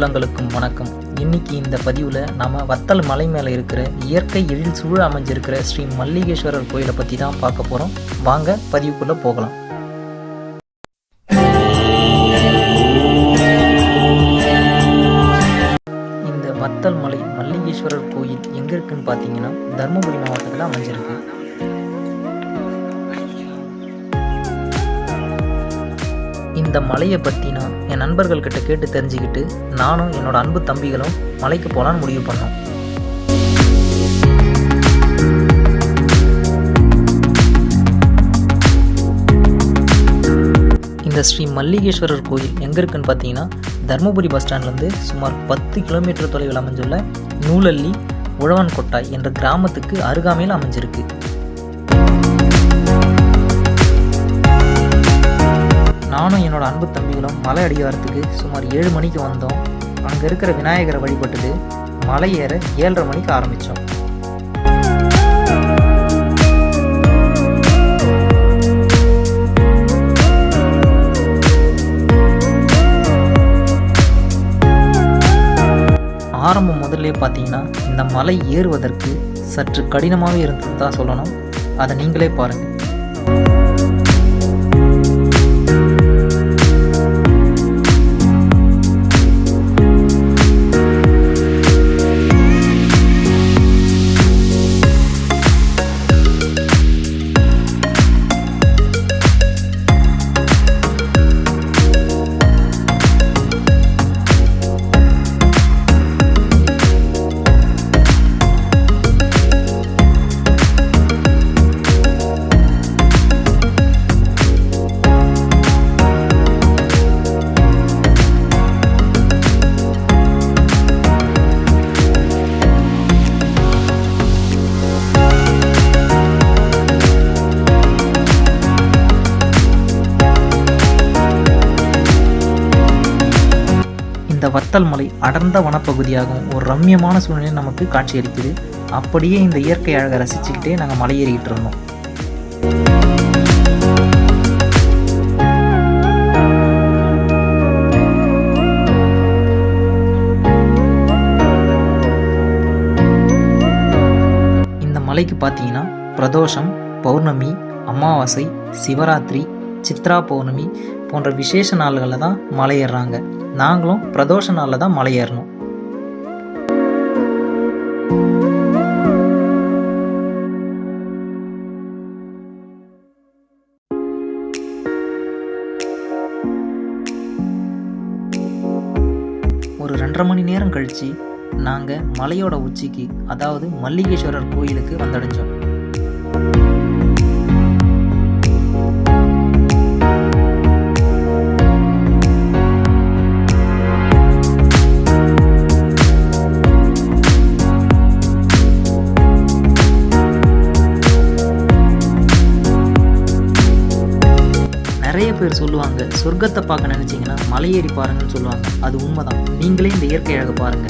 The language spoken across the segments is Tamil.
உள்ளங்களுக்கும் வணக்கம். இன்னைக்கு இந்த பதிவில் நம்ம வத்தல் மலை மேலே இருக்கிற இயற்கை எழில் சூழ அமைஞ்சிருக்கிற ஸ்ரீ மல்லிகேஸ்வரர் கோயிலை பற்றி தான் பார்க்க போகிறோம். வாங்க பதிவுக்குள்ளே போகலாம். இந்த வத்தல் மலை மல்லிகேஸ்வரர் கோயில் எங்கே இருக்குன்னு பார்த்தீங்கன்னா தருமபுரி மாவட்டத்தில் அமைஞ்சிருக்கு. இந்த மலையை பற்றி நான் என் நண்பர்கள்கிட்ட கேட்டு தெரிஞ்சுக்கிட்டு நானும் என்னோட அன்பு தம்பிகளும் மலைக்கு போகலான்னு முடிவு பண்ணோம். இந்த ஸ்ரீ மல்லிகேஸ்வரர் கோயில் எங்கே இருக்குன்னு பார்த்தீங்கன்னா தருமபுரி பஸ் ஸ்டாண்ட்லேருந்து சுமார் 10 கிலோமீட்டர் தொலைவில் அமைஞ்சுள்ள நூலல்லி உழவன் கொட்டாய் என்ற கிராமத்துக்கு அருகாமையில் அமைஞ்சிருக்கு. நானும் என்னோட அன்பு தம்பிகளும் மலை அடிவாரத்துக்கு சுமார் 7 மணிக்கு வந்தோம். அங்கே இருக்கிற விநாயகரை வழிபட்டுட்டு மலை ஏற 7:30 மணிக்கு ஆரம்பித்தோம். ஆரம்பம் முதல்ல பார்த்தீங்கன்னா இந்த மலை ஏறுவதற்கு சற்று கடினமாகவே இருந்தது தான் சொல்லணும். அதை நீங்களே பாருங்கள். இந்த வத்தல் மலை அடர்ந்த வனப்பகுதியாகவும் ஒரு ரம்மியமான சூழ்நிலை நமக்கு காட்சியளிக்குது. அப்படியே இந்த இயற்கை அழகை ரசிச்சுக்கிட்டே நாங்கள் மலை ஏறிக்கிட்டு இருந்தோம். இந்த மலைக்கு பார்த்தீங்கன்னா பிரதோஷம், பௌர்ணமி, அமாவாசை, சிவராத்திரி, சித்ரா பௌர்ணமி போன்ற விசேஷ நாள்களில் தான் மலை ஏறுறாங்க. நாங்களும் பிரதோஷ நாளில் தான் மலை ஏறணும். ஒரு 2.5 மணி நேரம் கழித்து நாங்கள் மலையோட உச்சிக்கு, அதாவது மல்லிகேஸ்வரர் கோயிலுக்கு வந்தடைஞ்சோம். நிறைய பேர் சொல்லுவாங்க, சொர்க்கத்தை பார்க்க நினைச்சிங்கன்னா மலையேறி பாருங்கன்னு சொல்லுவாங்க. அது உண்மைதான். நீங்களே இந்த இயற்கை அழகை பாருங்க.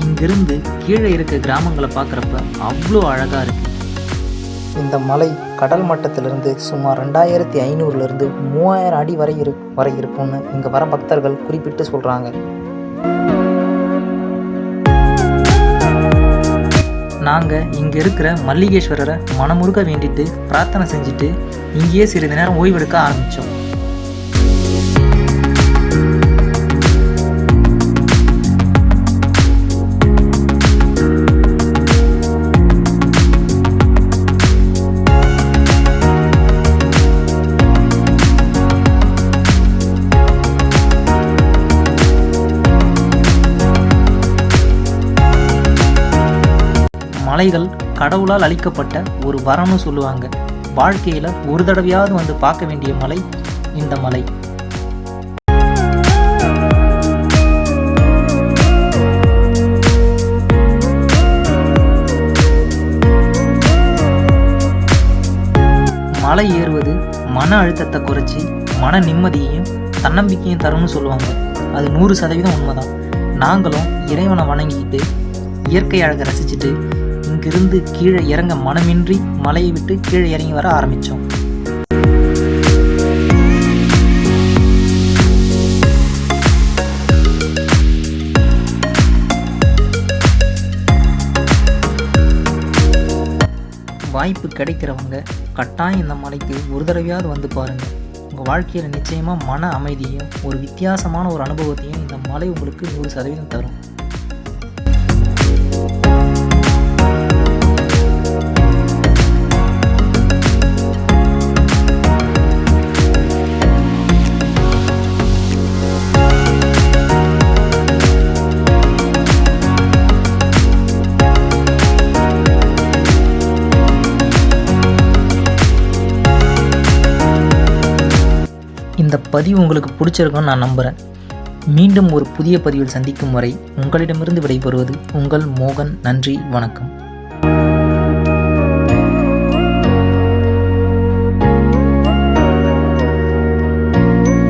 இங்கிருந்து கீழே இருக்க கிராமங்களை பார்க்குறப்ப அவ்வளோ அழகா இருக்கு. இந்த மலை கடல் மட்டத்திலிருந்து சுமார் 2500 3000 அடி வரை இருக்கும்னு இங்கே வர பக்தர்கள் குறிப்பிட்டு சொல்கிறாங்க. நாங்கள் இங்கே இருக்கிற மல்லிகேஸ்வரரை மனமுருக வேண்டிட்டு பிரார்த்தனை செஞ்சுட்டு இங்கேயே சிறிது நேரம் ஓய்வெடுக்க ஆரம்பித்தோம். மலைகள் கடவுளால் அளிக்கப்பட்ட ஒரு வரம்னு சொல்லுவாங்க. வாழ்க்கையில் ஒரு தடவையாவது வந்து பார்க்க வேண்டிய மலை இந்த மலை. மலை ஏறுவது மன அழுத்தத்தை குறைச்சி மன நிம்மதியையும் தன்னம்பிக்கையும் தரும்னு சொல்லுவாங்க. அது 100% உண்மைதான். நாங்களும் இறைவனை வணங்கிக்கிட்டு இயற்கை அழகை ரசிச்சுட்டு இங்கே அங்கிருந்து கீழே இறங்க மனமின்றி மலையை விட்டு கீழே இறங்கி வர ஆரம்பித்தோம். வாய்ப்பு கிடைக்கிறவங்க கட்டாயம் இந்த மலைக்கு ஒரு தடவையாவது வந்து பாருங்கள். உங்கள் வாழ்க்கையில் நிச்சயமாக மன அமைதியும் ஒரு வித்தியாசமான ஒரு அனுபவத்தையும் இந்த மலை உங்களுக்கு 100% தரும். இந்த பதிவு உங்களுக்கு பிடிச்சிருக்குன்னு நான் நம்புகிறேன். மீண்டும் ஒரு புதிய பதிவில் சந்திக்கும் வரை உங்களிடமிருந்து விடைபெறுவது உங்கள் மோகன். நன்றி, வணக்கம்.